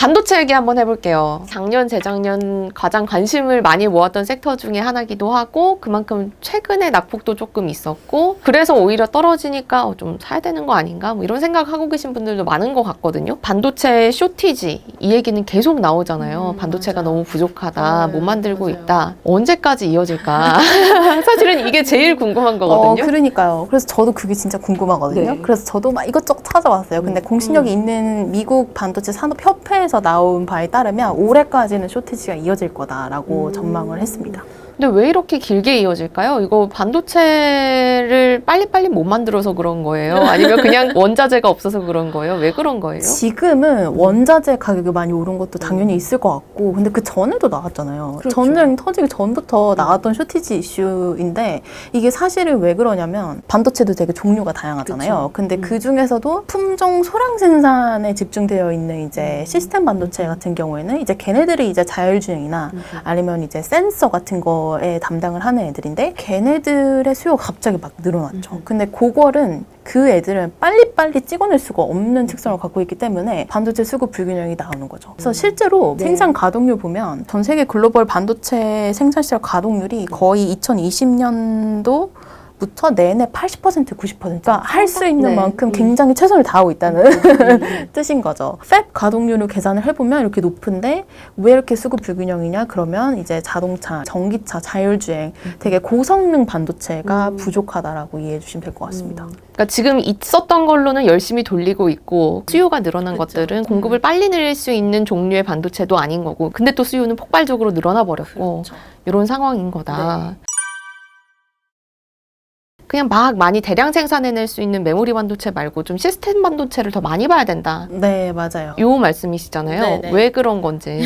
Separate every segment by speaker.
Speaker 1: 반도체 얘기 한번 해볼게요. 작년, 재작년 가장 관심을 많이 모았던 섹터 중에 하나기도 하고 그만큼 최근에 낙폭도 조금 있었고 그래서 오히려 떨어지니까 좀 사야 되는 거 아닌가? 뭐 이런 생각하고 계신 분들도 많은 것 같거든요. 반도체 쇼티지 이 얘기는 계속 나오잖아요. 반도체가
Speaker 2: 맞아요.
Speaker 1: 너무 부족하다, 못 만들고
Speaker 2: 맞아요.
Speaker 1: 있다. 언제까지 이어질까? 사실은 이게 제일 궁금한 거거든요.
Speaker 3: 그러니까요. 그래서 저도 그게 진짜 궁금하거든요.
Speaker 1: 네.
Speaker 3: 그래서 저도 막 이것저것 찾아봤어요. 근데 공신력이 있는 미국 반도체 산업협회에서 나온 바에 따르면 올해까지는 쇼티지가 이어질 거다라고 전망을 했습니다.
Speaker 1: 근데 왜 이렇게 길게 이어질까요? 이거 반도체를 빨리빨리 못 만들어서 그런 거예요? 아니면 그냥 원자재가 없어서 그런 거예요? 왜 그런 거예요?
Speaker 3: 지금은 원자재 가격이 많이 오른 것도 당연히 있을 것 같고, 근데 그 전에도 나왔잖아요.
Speaker 1: 그렇죠.
Speaker 3: 전쟁 터지기 전부터 나왔던 쇼티지 이슈인데, 이게 사실은 왜 그러냐면 반도체도 되게 종류가 다양하잖아요.
Speaker 1: 그렇죠.
Speaker 3: 근데 그 중에서도 품종 소량 생산에 집중되어 있는 이제 시스템 반도체 같은 경우에는 이제 걔네들이 이제 자율주행이나 아니면 이제 센서 같은 거에 담당을 하는 애들인데, 걔네들의 수요가 갑자기 막 늘어났죠. 근데 그거는 그 애들은 빨리빨리 찍어낼 수가 없는 특성을 갖고 있기 때문에 반도체 수급 불균형이 나오는 거죠. 그래서 실제로 생산 가동률 보면 전 세계 글로벌 반도체 생산 시설 가동률이 거의 2020년도 부터 내내 80%, 90%가 할 수 있는
Speaker 1: 네.
Speaker 3: 만큼 굉장히 최선을 다하고 있다는 뜻인 거죠. 팹 가동률을 계산을 해보면 이렇게 높은데 왜 이렇게 수급 불균형이냐? 그러면 이제 자동차, 전기차, 자율주행 되게 고성능 반도체가 부족하다라고 이해해 주시면 될 것 같습니다.
Speaker 1: 그러니까 지금 있었던 걸로는 열심히 돌리고 있고 수요가 늘어난 것들은 공급을 빨리 늘릴 수 있는 종류의 반도체도 아닌 거고 근데 또 수요는 폭발적으로 늘어나 버렸고 이런 상황인 거다. 그냥 막 많이 대량 생산해낼 수 있는 메모리 반도체 말고 좀 시스템 반도체를 더 많이 봐야 된다.
Speaker 3: 네, 맞아요.
Speaker 1: 요 말씀이시잖아요.
Speaker 2: 네네.
Speaker 1: 왜 그런 건지.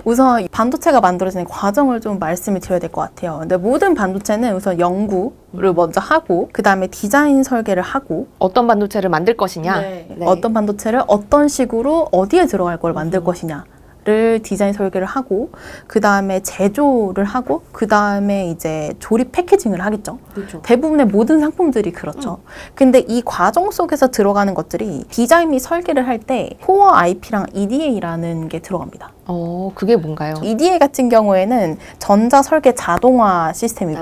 Speaker 3: 우선 반도체가 만들어지는 과정을 좀 말씀을 드려야 될 것 같아요. 근데 모든 반도체는 우선 연구를 먼저 하고 그 다음에 디자인 설계를 하고
Speaker 1: 어떤 반도체를 만들 것이냐.
Speaker 2: 네.
Speaker 3: 어떤 반도체를 어떤 식으로 어디에 들어갈 걸 만들 것이냐 를 디자인 설계를 하고 그 다음에 제조를 하고 그 다음에 이제 조립 패키징을 하겠죠.
Speaker 2: 그렇죠.
Speaker 3: 대부분의 모든 상품들이 그렇죠. 근데 이 과정 속에서 들어가는 것들이 디자인 및 설계를 할 때 코어 IP랑 EDA라는 게 들어갑니다.
Speaker 1: 그게 뭔가요?
Speaker 3: EDA 같은 경우에는 전자 설계 자동화 시스템이고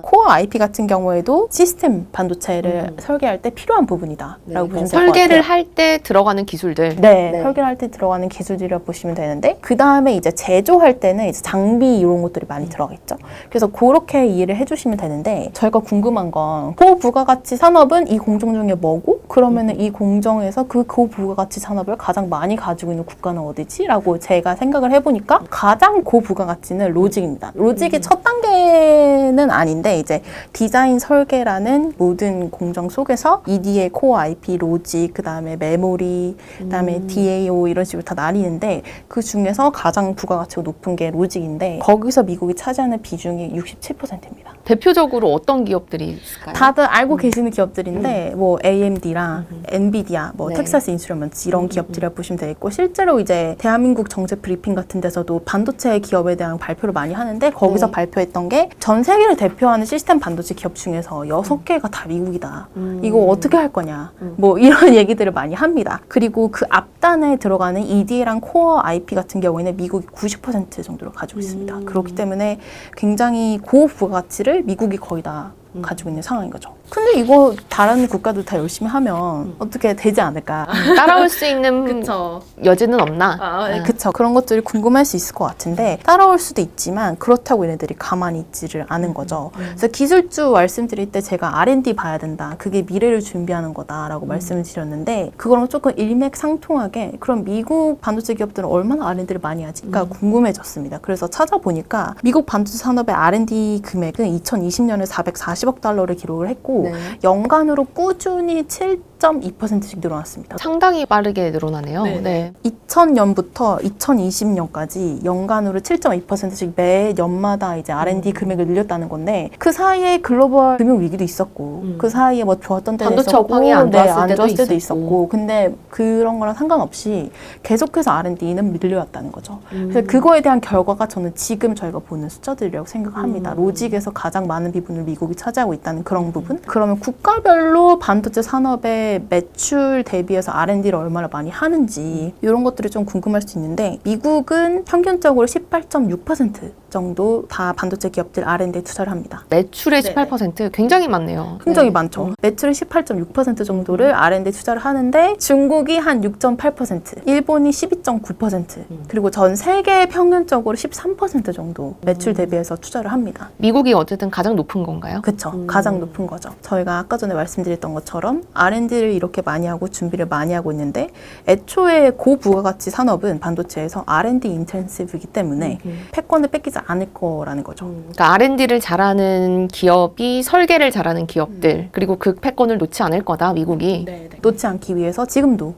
Speaker 3: 코어 IP 같은 경우에도 시스템 반도체를 설계할 때 필요한 부분이다라고 보시면 될 것 같아요.
Speaker 1: 설계를 할 때 들어가는 기술들.
Speaker 3: 네, 설계를 할 때 들어가는 기술이라고 보시면 되는데 그 다음에 이제 제조할 때는 이제 장비 이런 것들이 많이 들어가겠죠. 그래서 그렇게 이해를 해주시면 되는데 저희가 궁금한 건 고부가가치 산업은 이 공정 중에 뭐고 그러면은 이 공정에서 그 고부가가치 산업을 가장 많이 가지고 있는 국가는 어디지? 라고 제가 생각을 해보니까 가장 고부가가치는 로직입니다. 로직이 첫 단계는 아닌데 이제 디자인 설계라는 모든 공정 속에서 EDA, 코어 IP, 로직, 그 다음에 메모리, 그 다음에 DAO 이런 식으로 다 나뉘는데 그 중에서 가장 부가가치가 높은 게 로직인데 거기서 미국이 차지하는 비중이 67%입니다.
Speaker 1: 대표적으로 어떤 기업들이 있을까요?
Speaker 3: 다들 알고 계시는 기업들인데 뭐 AMD랑 엔비디아, 뭐 텍사스 인스트루먼트 이런 기업들이라 보시면 되겠고 실제로 이제 대한민국 정책 브리핑 같은 데서도 반도체 기업에 대한 발표를 많이 하는데 거기서 발표했던 게 전 세계를 대표하는 시스템 반도체 기업 중에서 6개가 다 미국이다. 이거 어떻게 할 거냐. 뭐 이런 얘기들을 많이 합니다. 그리고 그 앞단에 들어가는 EDA랑 코어 IP 같은 경우에는 미국이 90% 정도를 가지고 있습니다. 그렇기 때문에 굉장히 고부가가치를 미국이 거의 다 가지고 있는 상황인 거죠. 근데 이거 다른 국가도 다 열심히 하면 어떻게 되지 않을까?
Speaker 1: 따라올 수 있는
Speaker 2: 그쵸.
Speaker 1: 여지는 없나?
Speaker 2: 네.
Speaker 3: 그쵸. 그런 것들이 궁금할 수 있을 것 같은데 따라올 수도 있지만 그렇다고 얘네들이 가만히 있지를 않은 거죠. 그래서 기술주 말씀드릴 때 제가 R&D 봐야 된다. 그게 미래를 준비하는 거다라고 말씀을 드렸는데 그거랑 조금 일맥상통하게 그럼 미국 반도체 기업들은 얼마나 R&D를 많이 하지가 궁금해졌습니다. 그래서 찾아보니까 미국 반도체 산업의 R&D 금액은 2020년에 440억 달러를 기록을 했고 연간으로 꾸준히 7.2%씩 늘어났습니다.
Speaker 1: 상당히 빠르게 늘어나네요.
Speaker 2: 네.
Speaker 1: 네.
Speaker 3: 2000년부터 2020년까지 연간으로 7.2%씩 매 연마다 이제 R&D 금액을 늘렸다는 건데 그 사이에 글로벌 금융 위기도 있었고 그 사이에 뭐 좋았던 때도
Speaker 1: 반도체
Speaker 3: 있었고
Speaker 1: 업황이 안 좋았을 때도
Speaker 3: 좋았을 때도
Speaker 1: 있었고.
Speaker 3: 있었고 근데 그런 거랑 상관없이 계속해서 R&D는 늘려왔다는 거죠. 그래서 그거에 대한 결과가 저는 지금 저희가 보는 숫자들이라고 생각합니다. 로직에서 가장 많은 비중을 미국이 차지하고 있다는 그런 부분. 그러면 국가별로 반도체 산업의 반도체 매출 대비해서 R&D를 얼마나 많이 하는지 이런 것들이 좀 궁금할 수 있는데 미국은 평균적으로 18.6% 정도 다 반도체 기업들 R&D에 투자를 합니다.
Speaker 1: 매출의
Speaker 3: 네네.
Speaker 1: 18% 굉장히 많네요.
Speaker 3: 굉장히 많죠. 매출의 18.6% 정도를 R&D 투자를 하는데 중국이 한 6.8%, 일본이 12.9%, 그리고 전 세계 평균적으로 13% 정도 매출 대비해서 투자를 합니다.
Speaker 1: 미국이 어쨌든 가장 높은 건가요?
Speaker 3: 그쵸. 가장 높은 거죠. 저희가 아까 전에 말씀드렸던 것처럼 R&D를 이렇게 많이 하고 준비를 많이 하고 있는데 애초에 고부가가치 산업은 반도체에서 R&D 인텐시브이기 때문에 패권을 뺏기지 않을 거라는 거죠.
Speaker 1: 그러니까 R&D를 잘하는 기업이 설계를 잘하는 기업들 그리고 그 패권을 놓지 않을 거다 미국이.
Speaker 3: 놓지 않기 위해서 지금도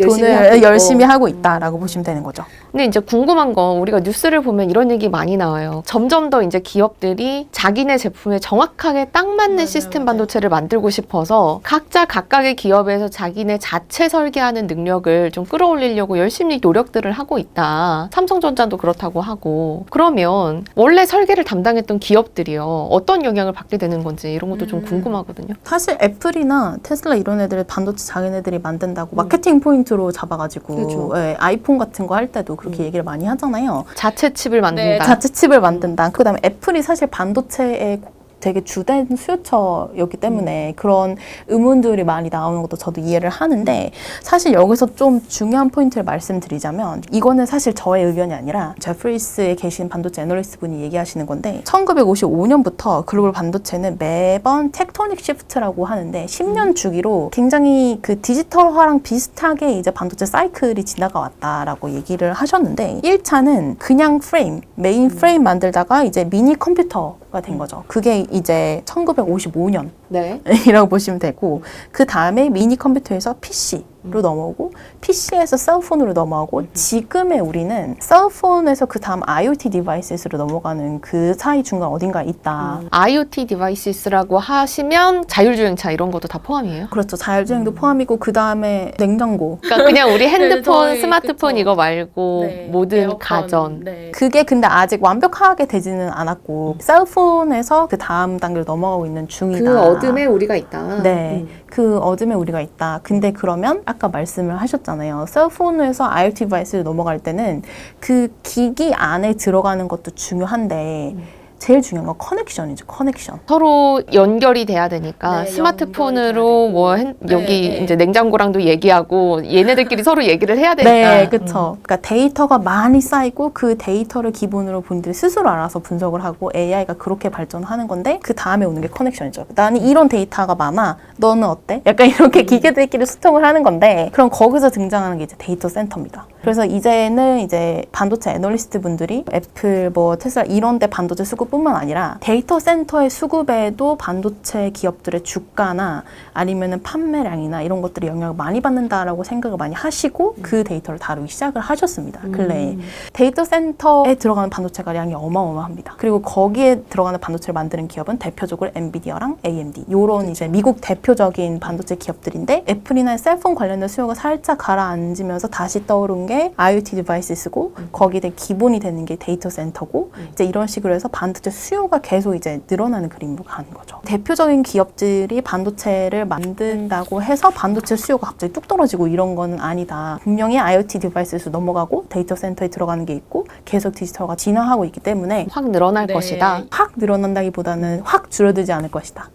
Speaker 1: 열심히
Speaker 3: 돈을
Speaker 1: 하고 있고.
Speaker 3: 열심히 하고 있다라고 보시면 되는 거죠.
Speaker 1: 근데 이제 궁금한 건 우리가 뉴스를 보면 이런 얘기 많이 나와요. 점점 더 이제 기업들이 자기네 제품에 정확하게 딱 맞는 시스템 반도체를 만들고 싶어서 각자 각각의 기업에서 자기네 자체 설계하는 능력을 좀 끌어올리려고 열심히 노력들을 하고 있다. 삼성전자도 그렇다고 하고. 그러면 원래 설계를 담당했던 기업들이요. 어떤 영향을 받게 되는 건지 이런 것도 좀 궁금하거든요.
Speaker 3: 사실 애플이나 테슬라 이런 애들 반도체 자기네들이 만든다고 마케팅 포인트로 잡아가지고
Speaker 1: 그렇죠.
Speaker 3: 예, 아이폰 같은 거 할 때도 그렇게 얘기를 많이 하잖아요.
Speaker 1: 자체 칩을 만든다.
Speaker 3: 자체 칩을 만든다. 그다음에 애플이 사실 반도체에 되게 주된 수요처였기 때문에 그런 의문들이 많이 나오는 것도 저도 이해를 하는데 사실 여기서 좀 중요한 포인트를 말씀드리자면 이거는 사실 저의 의견이 아니라 제프리스에 계신 반도체 애널리스트 분이 얘기하시는 건데 1955년부터 글로벌 반도체는 매번 텍토닉 시프트라고 하는데 10년 주기로 굉장히 그 디지털화랑 비슷하게 이제 반도체 사이클이 지나가 왔다라고 얘기를 하셨는데 1차는 그냥 프레임, 메인 프레임 만들다가 이제 미니 컴퓨터가 된 거죠. 그게 이제 1955년
Speaker 1: 네.
Speaker 3: 이라고 보시면 되고 그 다음에 미니 컴퓨터에서 PC로 넘어오고 PC에서 셀폰으로 넘어가고 지금의 우리는 셀폰에서 그 다음 IoT 디바이스로 넘어가는 그 사이 중간 어딘가에 있다.
Speaker 1: IoT 디바이스라고 하시면 자율주행차 이런 것도 다 포함이에요?
Speaker 3: 그렇죠. 자율주행도 포함이고 그 다음에 냉장고.
Speaker 1: 그러니까 그냥 우리 핸드폰,
Speaker 2: 저희,
Speaker 1: 스마트폰
Speaker 2: 그쵸.
Speaker 1: 이거 말고
Speaker 2: 네,
Speaker 1: 모든
Speaker 2: 에어컨,
Speaker 1: 가전.
Speaker 2: 네.
Speaker 3: 그게 근데 아직 완벽하게 되지는 않았고 셀폰에서 그 다음 단계로 넘어가고 있는 중이다.
Speaker 1: 우리가 있다.
Speaker 3: 네. 그 어둠에 우리가 있다. 근데 그러면 아까 말씀을 하셨잖아요. 셀폰에서 IoT 디바이스로 넘어갈 때는 그 기기 안에 들어가는 것도 중요한데 제일 중요한 건 커넥션이죠. 커넥션.
Speaker 1: 서로 연결이 돼야 되니까
Speaker 2: 네,
Speaker 1: 스마트폰으로
Speaker 2: 연결이 돼야
Speaker 1: 뭐 여기
Speaker 2: 네.
Speaker 1: 이제 냉장고랑도 얘기하고 얘네들끼리 서로 얘기를 해야 되니까.
Speaker 3: 네, 그렇죠. 그러니까 데이터가 많이 쌓이고 그 데이터를 기본으로 본인들이 스스로 알아서 분석을 하고 AI가 그렇게 발전하는 건데 그 다음에 오는 게 커넥션이죠. 나는 이런 데이터가 많아. 너는 어때? 약간 이렇게 기계들끼리 소통을 하는 건데 그럼 거기서 등장하는 게 이제 데이터 센터입니다. 그래서 이제는 이제 반도체 애널리스트 분들이 애플, 뭐 테슬라 이런 데 반도체 수급뿐만 아니라 데이터 센터의 수급에도 반도체 기업들의 주가나 아니면은 판매량이나 이런 것들이 영향을 많이 받는다라고 생각을 많이 하시고 그 데이터를 다루기 시작을 하셨습니다. 근래에. 데이터 센터에 들어가는 반도체가 량이 어마어마합니다. 그리고 거기에 들어가는 반도체를 만드는 기업은 대표적으로 엔비디아랑 AMD 요런 이제 미국 대표적인 반도체 기업들인데 애플이나 셀폰 관련된 수요가 살짝 가라앉으면서 다시 떠오른 게 IoT 디바이스고 거기에 기본이 되는 게 데이터 센터고 이제 이런 식으로 해서 반도체 수요가 계속 이제 늘어나는 그림으로 가는 거죠. 대표적인 기업들이 반도체를 만든다고 해서 반도체 수요가 갑자기 뚝 떨어지고 이런 거는 아니다. 분명히 IoT 디바이스에서 넘어가고 데이터 센터에 들어가는 게 있고 계속 디지털화 진화하고 있기 때문에
Speaker 1: 확 늘어날
Speaker 2: 네.
Speaker 1: 것이다.
Speaker 3: 확 늘어난다기보다는 확 줄어들지 않을 것이다.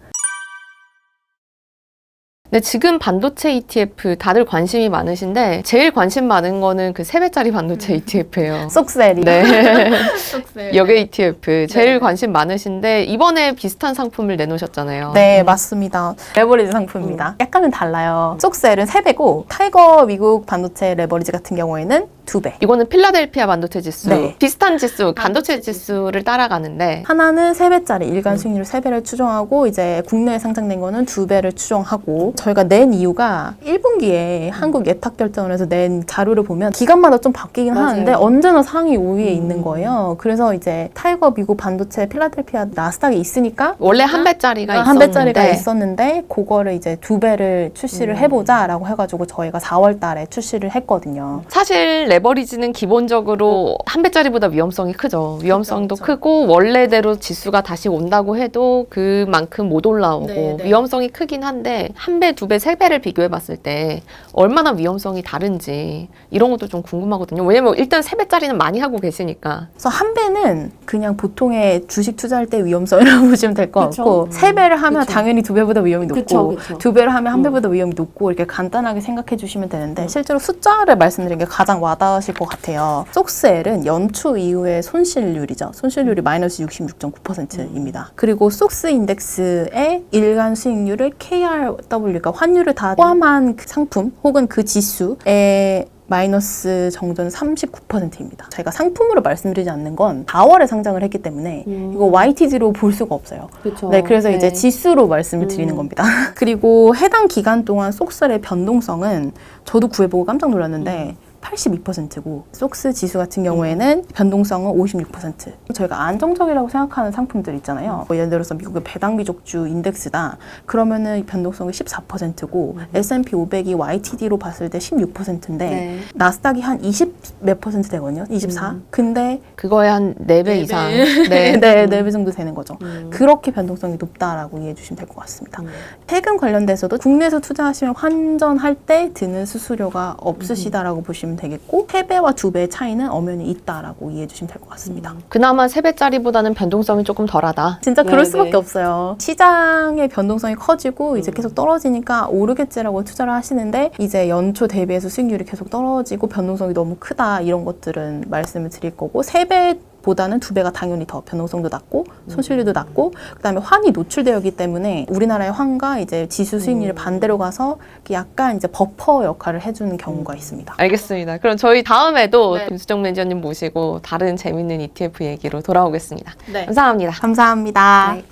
Speaker 1: 근데 지금 반도체 ETF 다들 관심이 많으신데 제일 관심 많은 거는 그 3배짜리 반도체 ETF예요.
Speaker 3: 쏙셀이.
Speaker 1: 네.
Speaker 2: 쏙셀.
Speaker 1: 역의 ETF 제일
Speaker 2: 네.
Speaker 1: 관심 많으신데 이번에 비슷한 상품을 내놓으셨잖아요.
Speaker 3: 네, 맞습니다. 레버리지 상품입니다. 약간은 달라요. 쏙셀은 3배고 타이거 미국 반도체 레버리지 같은 경우에는 2배.
Speaker 1: 이거는 필라델피아 반도체 지수.
Speaker 3: 네.
Speaker 1: 비슷한 지수, 반도체 지수를 따라가는데
Speaker 3: 하나는 3배짜리 일간 수익률 3배를 추정하고 이제 국내에 상장된 거는 2배를 추정하고 저희가 낸 이유가 1분기에 한국 예탁결제원에서 낸 자료를 보면 기간마다 좀 바뀌긴
Speaker 1: 맞아요.
Speaker 3: 하는데 언제나 상위 5위에 있는 거예요. 그래서 이제 타이거 미국 반도체 필라델피아 나스닥에 있으니까
Speaker 1: 원래 한 배짜리가
Speaker 3: 한 배짜리가
Speaker 1: 있었는데
Speaker 3: 있었는데 그거를 이제 2배를 출시를 해보자라고 해가지고 저희가 4월 달에 출시를 했거든요.
Speaker 1: 사실 레버리지는 기본적으로 한 배짜리보다 위험성이 크죠. 위험성도
Speaker 3: 그쵸.
Speaker 1: 크고 원래대로 지수가 다시 온다고 해도 그만큼 못 올라오고
Speaker 3: 네, 네.
Speaker 1: 위험성이 크긴 한데 한 배, 두 배, 세 배를 비교해 봤을 때 얼마나 위험성이 다른지 이런 것도 좀 궁금하거든요. 왜냐면 일단 세 배짜리는 많이 하고 계시니까.
Speaker 3: 그래서 한 배는 그냥 보통의 주식 투자할 때 위험성이라고 보시면 될 것
Speaker 2: 그쵸.
Speaker 3: 같고 세 배를 하면
Speaker 2: 그쵸.
Speaker 3: 당연히 두 배보다 위험이 높고
Speaker 2: 그쵸, 그쵸.
Speaker 3: 두 배를 하면 한 배보다 위험이 높고 이렇게 간단하게 생각해 주시면 되는데 실제로 숫자를 말씀드린 게 가장 와닿으실 것 같아요. 속스엘은 연초 이후의 손실률이죠. 손실률이 마이너스 66.9%입니다. 그리고 속스 인덱스의 일간 수익률을 KRW, 그러니까 환율을 다 포함한 그 상품 혹은 그 지수의 마이너스 정도는 39%입니다. 저희가 상품으로 말씀드리지 않는 건 4월에 상장을 했기 때문에 이거 YTD로 볼 수가 없어요.
Speaker 2: 그쵸.
Speaker 3: 네, 그래서
Speaker 2: 네.
Speaker 3: 이제 지수로 말씀을 드리는 겁니다. 그리고 해당 기간 동안 속셀의 변동성은 저도 구해보고 깜짝 놀랐는데 82%고 속스 지수 같은 경우에는 변동성은 56%. 저희가 안정적이라고 생각하는 상품들 있잖아요. 뭐 예를 들어서 미국의 배당귀족주 인덱스다. 그러면은 변동성이 14%고 S&P 500이 YTD로 봤을 때 16%인데
Speaker 2: 네.
Speaker 3: 나스닥이 한 20 몇 퍼센트 되거든요. 24. 근데
Speaker 1: 그거에 한 4배 이상.
Speaker 3: 네,
Speaker 1: 네.
Speaker 3: 4배 정도 되는 거죠. 그렇게 변동성이 높다라고 이해해 주시면 될 것 같습니다. 세금 관련돼서도 국내에서 투자하시면 환전할 때 드는 수수료가 없으시다라고 보시면 되겠고 3배와 2배의 차이는 엄연히 있다라고 이해해 주시면 될 것 같습니다.
Speaker 1: 그나마 세 배짜리보다는 변동성이 조금 덜하다.
Speaker 3: 진짜 그럴
Speaker 2: 네,
Speaker 3: 수밖에
Speaker 2: 네.
Speaker 3: 없어요. 시장의 변동성이 커지고 이제 계속 떨어지니까 오르겠지라고 투자를 하시는데 이제 연초 대비해서 수익률이 계속 떨어지고 변동성이 너무 크다 이런 것들은 말씀을 드릴 거고 3배 보다는 2배가 당연히 더 변동성도 낮고 손실률도 낮고 그다음에 환이 노출되어 있기 때문에 우리나라의 환과 이제 지수 수익률이 반대로 가서 약간 이제 버퍼 역할을 해주는 경우가 있습니다.
Speaker 1: 알겠습니다. 그럼 저희 다음에도
Speaker 3: 네.
Speaker 1: 김수정 매니저님 모시고 다른 재밌는 ETF 얘기로 돌아오겠습니다.
Speaker 3: 네.
Speaker 1: 감사합니다.
Speaker 3: 감사합니다.
Speaker 1: 네.